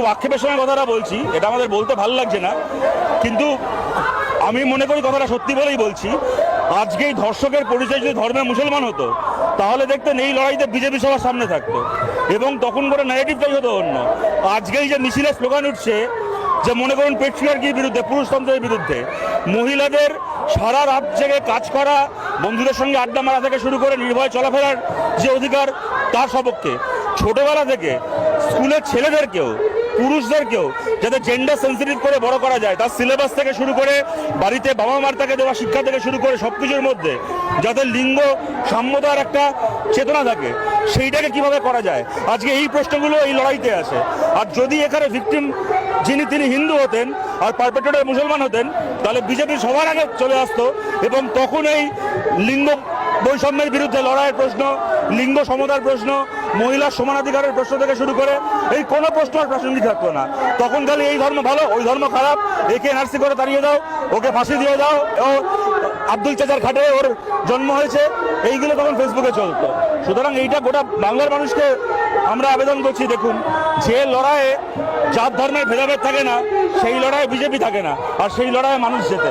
খুব আক্ষেপের সঙ্গে কথাটা বলছি, এটা আমাদের বলতে ভালো লাগছে না, কিন্তু আমি মনে করি কথাটা সত্যি বলেই বলছি। আজকে এই ধর্ষকের পরিচয় যদি ধর্মের মুসলমান হতো, তাহলে দেখতেন এই লড়াইতে বিজেপি সবার সামনে থাকতো এবং তখন করে ন্যারেটিভটাই হতো অন্য। আজকেই যে মিছিলের স্লোগান উঠছে যে মনে করুন পেট্রিয়ার্কির বিরুদ্ধে, পুরুষতন্ত্রের বিরুদ্ধে, মহিলাদের সারা রাত জেগে কাজ করা, বন্ধুদের সঙ্গে আড্ডা মারা থেকে শুরু করে নির্ভয়ে চলাফেরার যে অধিকার, তার সপক্ষে ছোটবেলা থেকে স্কুলের ছেলেদেরকেও, পুরুষদেরকেও যাতে জেন্ডার সেন্সিটিভ করে বড় করা যায়, তার সিলেবাস থেকে শুরু করে বাড়িতে বাবা মার তাকে দেওয়া শিক্ষা থেকে শুরু করে সব কিছুর মধ্যে যাতে লিঙ্গ সাম্যতার একটা চেতনা থাকে, সেইটাকে কিভাবে করা যায়, আজকে এই প্রশ্নগুলো এই লড়াইতে আসে। আর যদি এখানে ভিকটিম তিনি হিন্দু হতেন আর পারপেট্রেটর মুসলমান হতেন, তাহলে বিজেপি সবার আগে চলে আসতো এবং তখন এই লিঙ্গ বৈষম্যের বিরুদ্ধে লড়াইয়ের প্রশ্ন, লিঙ্গ সমতার প্রশ্ন, মহিলার সমানাধিকারের প্রশ্ন থেকে শুরু করে এই কোনো প্রশ্ন আর প্রাসঙ্গিক থাকতো না। তখন খালি এই ধর্ম ভালো, ওই ধর্ম খারাপ, একে এনআরসি করে তাড়িয়ে দাও, ওকে ফাঁসি দিয়ে দাও, ও আব্দুল চাচার খাটে ওর জন্ম হয়েছে, এইগুলো তখন ফেসবুকে চলতো। সুতরাং এইটা গোটা বাংলার মানুষকে আমরা আবেদন করছি, দেখুন, যে লড়াইয়ে জাত ধর্মের ভেদাভেদ থাকে না, সেই লড়াইয়ে বিজেপি থাকে না, আর সেই লড়াইয়ে মানুষ জেতে।